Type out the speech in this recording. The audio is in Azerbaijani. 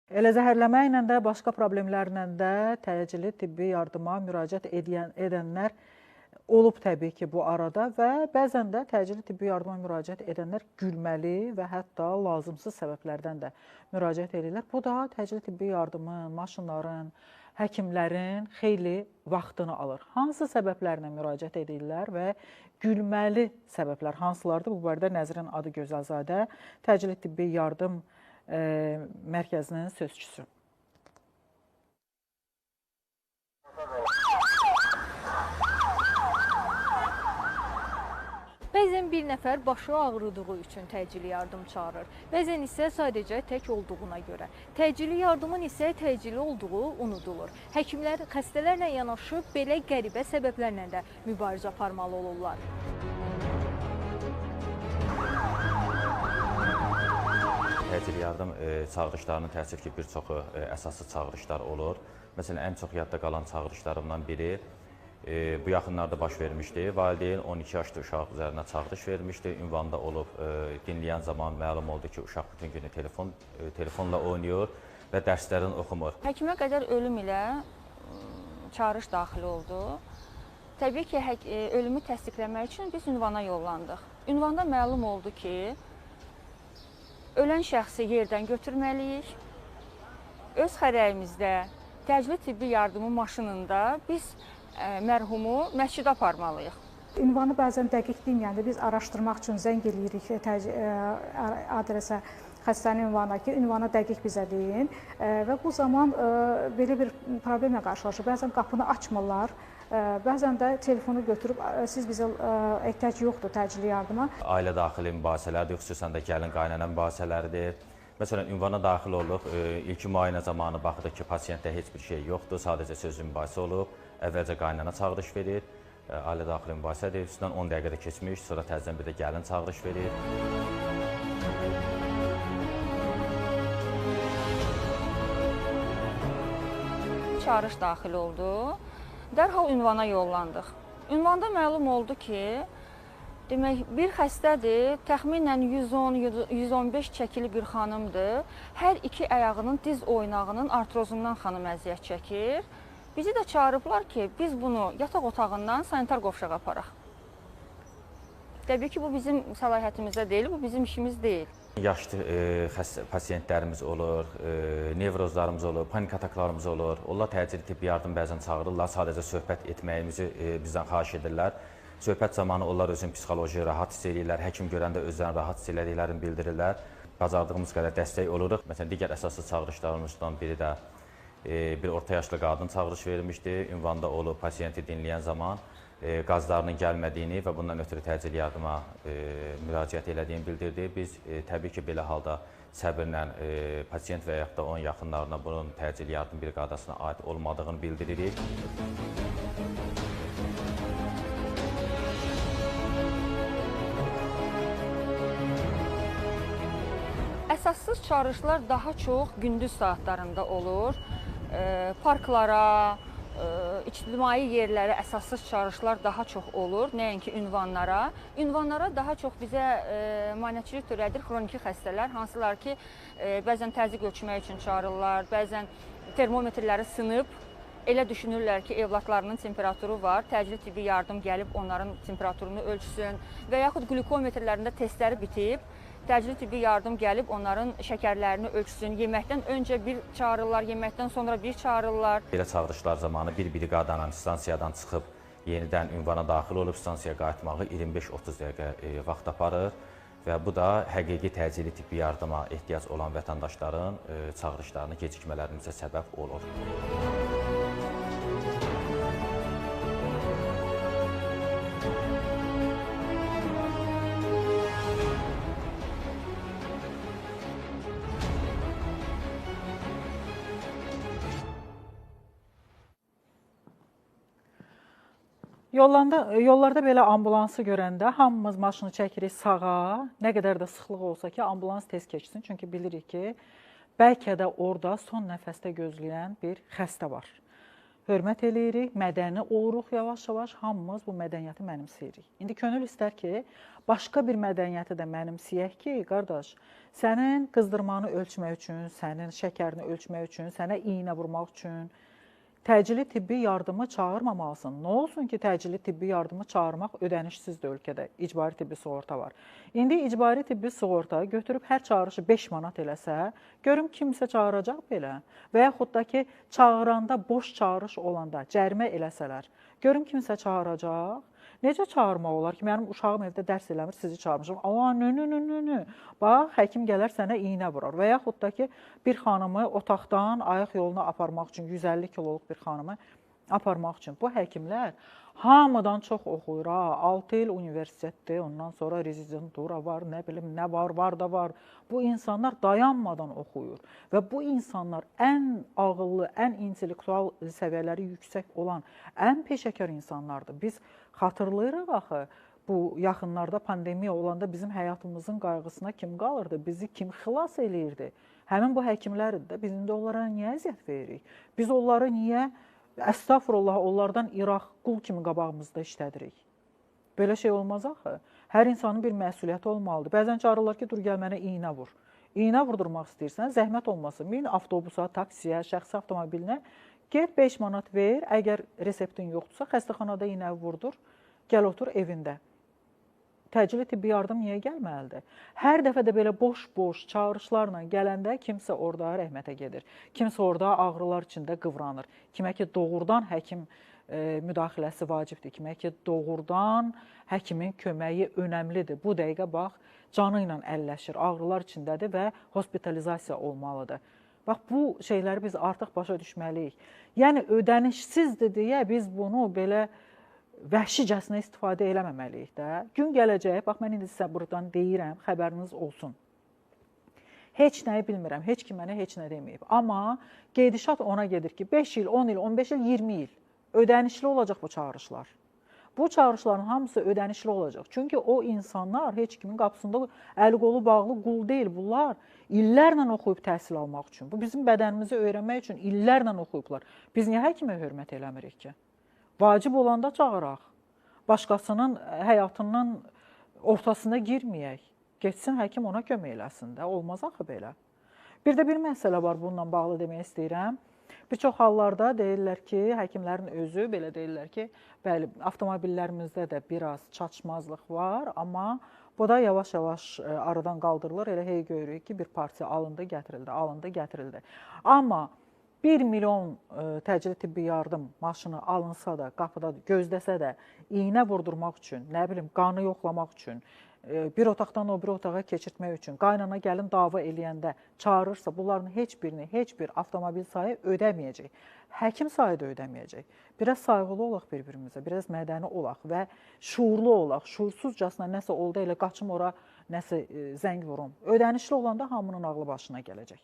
Elə zəhərləmə ilə də, başqa problemlərlə də təcili tibbi yardıma müraciət edənlər olub təbii ki, bu arada və bəzən də təcili tibbi yardıma müraciət edənlər gülməli və hətta lazımsız səbəblərdən də müraciət edirlər. Bu da təcili tibbi yardımın, maşınların, həkimlərin xeyli vaxtını alır. Hansı səbəblərlə müraciət edirlər və gülməli səbəblər hansılardır? Bu barədə Nəzrin adı Gözəlzadə, təcili tibbi yardım mərkəzinin sözçüsü. Bəzən bir nəfər başı ağrıdığı üçün təcili yardım çağırır. Bəzən isə sadəcə tək olduğuna görə. Təcili yardımın isə təcili olduğu unudulur. Həkimlər xəstələrlə yanaşı belə qəribə səbəblərlə də mübarizə aparmalı olurlar. Təcili yardım çağırışlarının təəssüf ki, bir çoxu əsassız çağırışlar olur. Məsələn, ən çox yadda qalan çağırışlarımdan biri bu yaxınlarda baş vermişdi. Valideyn 12 yaşlı uşaq üzərinə çağırış vermişdi. Ünvanda olub dinləyən zaman məlum oldu ki, uşaq bütün günü telefonla oynayır və dərslərini oxumur. Həkimə qədər ölüm ilə çağırış daxil oldu. Təbii ki, ölümü təsdiqləmək üçün biz ünvana yollandıq. Ünvanda məlum oldu ki, ölən şəxsi yerdən götürməliyik. Öz xərəyimizdə təcili tibbi yardımı maşınında biz mərhumu məscidə aparmalıyıq. Ünvanı bəzən dəqiq deməyəndə biz araşdırmaq üçün zəng eləyirik adresə, xəstənin ünvanına ki, ünvanı dəqiq bizə deyin və bu zaman belə bir problemlə qarşılaşır. Bəzən qapını açmırlar, bəzən də telefonu götürüb siz bizə ehtiyac yoxdur təcili yardıma. Ailə daxili mübahisələrdir, xüsusən də gəlin qaynana mübahisələridir. Məsələn, ünvana daxil olduq, ilk müayinə zamanı baxdıq ki, pasiyentdə heç bir şey yoxdur, sadəcə sözlü mübahisə olub. Əvvəlcə qaynana çağırış verir, ailə daxili mübahisədir, üstündən 10 dəqiqədə keçmiş, sonra təzədən bir də gəlin çağırış verir. Çağırış daxil oldu, dərhal ünvana yollandıq. Ünvanda məlum oldu ki, demək, bir xəstədir, təxminən 110-115 çəkili bir xanımdır. Hər iki ayağının diz oynağının artrozundan xanım əziyyət çəkir. Bizi də çağırıblar ki, biz bunu yataq otağından sanitar qovşağa aparaq. Təbii ki, bu bizim səlahiyyətimizdə deyil, bu bizim işimiz deyil. Yaşlı pasiyentlərimiz olur, nevrozlarımız olur, panik ataklarımız olur. Onlar təcili tibbi yardım bəzən çağırırlar, sadəcə söhbət etməyimizi bizdən xahiş edirlər. Söhbət zamanı onlar özün psixoloji rahat hiss edirlər, həkim görəndə özlərini rahat hiss elədiklərini bildirirlər. Bacardığımız qədər dəstək oluruq. Məsələn, digər əsassız çağırışlarımızdan biri də bir orta yaşlı qadın çağırış vermişdi. Ünvanda olub pasiyenti dinləyən zaman qazlarının gəlmədiyini və bundan ötürü təcili yardıma müraciət elədiyini bildirdi. Biz təbii ki, belə halda səbirlə pasiyent və yaxud da onun yaxınlarına bunun təcili yardım briqadasına aid olmadığını bildiririk. Əsassız çağırışlar daha çox gündüz saatlarında olur. Parklara, ictimai yerlərə əsassız çağırışlar daha çox olur, nəinki ünvanlara. Ünvanlara daha çox bizə müayinəçilik törədir xroniki xəstələr, hansılar ki, bəzən təzyiq ölçmək üçün çağırırlar, bəzən termometrləri sınıb, elə düşünürlər ki, evladlarının temperaturu var, təcili tibbi yardım gəlib onların temperaturunu ölçsün və yaxud qlükometrlərində testləri bitib, təcili tibbi yardım gəlib onların şəkərlərini ölçsün. Yeməkdən öncə bir çağırırlar, yeməkdən sonra bir çağırırlar. Belə çağırışlar zamanı bir briqadanın stansiyadan çıxıb yenidən ünvana daxil olub stansiyaya qayıtmağı 25-30 dəqiqə vaxt aparır və bu da həqiqi təcili tibbi yardıma ehtiyac olan vətəndaşların çağırışlarını gecikmələrimizə səbəb olur. Yollarda belə ambulansı görəndə hamımız maşını çəkirik sağa, nə qədər də sıxlıq olsa ki, ambulans tez keçsin. Çünki bilirik ki, bəlkə də orada son nəfəsdə gözləyən bir xəstə var. hörmət eləyirik, mədəni oluruq yavaş-yavaş, hamımız bu mədəniyyəti mənimsəyirik. İndi könül istər ki, başqa bir mədəniyyəti də mənimsəyək ki, qardaş, sənin qızdırmanı ölçmək üçün, sənin şəkərini ölçmək üçün, sənə iynə vurmaq üçün təcili tibbi yardımı çağırmamalısan. Nə olsun ki, təcili tibbi yardımı çağırmaq ödənişsizdir ölkədə, icbari tibbi sığorta var. İndi icbari tibbi sığorta götürüb hər çağırışı 5 manat eləsə, görüm kimsə çağıracaq belə və yaxud da ki, çağıranda boş çağırış olanda cərimə eləsələr, görüm kimsə çağıracaq. Necə çağırmaq olar ki, mənim uşağım evdə dərs eləmir, sizi çağırmışım. Aa, nö. Bax, həkim gələr sənə iynə vurar. Və yaxud da ki, bir xanımı otaqdan ayaq yoluna aparmaq üçün, 150 kiloluq bir xanımı aparmaq üçün. Bu həkimlər hamıdan çox oxuyur. 6 il universitetdir, ondan sonra rezidentura var, nə bilim, nə var da var. Bu insanlar dayanmadan oxuyur. Və bu insanlar ən ağıllı, ən intellektual səviyyələri yüksək olan, ən peşəkar insanlardır. Biz xatırlayırıq axı, bu yaxınlarda pandemiya olanda bizim həyatımızın qayğısına kim qalırdı, bizi kim xilas eləyirdi? Həmin bu həkimlərdir də, biz indi onlara niyə əziyyət veririk? Biz onları niyə, əstəğfurullah, onlardan İraq qul kimi qabağımızda işlədirik? Belə şey olmaz axı. Hər insanın bir məsuliyyəti olmalıdır. Bəzən çağırırlar ki, dur gəl mənə iynə vur. İynə vurdurmaq istəyirsən, zəhmət olmasın. Min avtobusa, taksiyə, şəxsi avtomobilinə get 5 manat ver, əgər reseptin yoxdursa, xəstəxanada iynə vurdur, gəl otur evində. Təcili tibbi yardım niyə gəlməlidir? Hər dəfə də belə boş-boş çağırışlarla gələndə kimsə orada rəhmətə gedir. Kimsə orada ağrılar içində qıvranır. Kimə ki, doğrudan həkim müdaxiləsi vacibdir. Kimə ki, doğrudan həkimin köməyi önəmlidir. Bu dəqiqə bax, canı ilə əlləşir, ağrılar içindədir və hospitalizasiya olmalıdır. Bax, bu şeyləri biz artıq başa düşməliyik. Yəni, ödənişsizdir deyə biz bunu belə vəhşicəsinə istifadə eləməməliyik də. Gün gələcək, bax, mən indi sizə buradan deyirəm, xəbəriniz olsun. Heç nəyi bilmirəm, heç kim mənə heç nə deməyib. Amma gedişat ona gedir ki, 5 il, 10 il, 15 il, 20 il ödənişli olacaq bu çağırışlar. Bu çağırışların hamısı ödənişli olacaq. Çünki o insanlar heç kimin qapısında əli qolu bağlı qul deyil. Bunlar illərlə oxuyub təhsil almaq üçün. Bu bizim bədənimizi öyrənmək üçün illərlə oxuyublar. Biz niyə həkimə hörmət eləmirik ki? Vacib olanda çağıraq. Başqasının həyatının ortasına girməyək. Geçsin, həkim ona kömək eləsin də. Olmaz axı belə. Bir də bir məsələ var bununla bağlı demək istəyirəm. Bir çox hallarda deyirlər ki, həkimlərin özü belə deyirlər ki, bəli, avtomobillərimizdə də biraz çatışmazlıq var, amma bu da yavaş-yavaş aradan qaldırılır. Elə hey görürük ki, bir partiya alındı, gətirildi. Amma 1 milyon təcili tibbi yardım maşını alınsa da, qapıda gözləsə də, iynə vurdurmaq üçün, nə bilim, qanı yoxlamaq üçün, bir otaqdan o bir otağa keçirtmək üçün, qaynana gəlin dava eləyəndə çağırırsa, bunların heç birini, heç bir avtomobil sayı ödəməyəcək. Həkim sayı da ödəməyəcək. Biraz sayğılı olaq bir-birimizə, biraz mədəni olaq və şuurlu olaq. Şuursuzcasına nəsə oldu, elə qaçım ora nəsə zəng vurum. Ödənişli olanda hamının ağlı başına gələcək.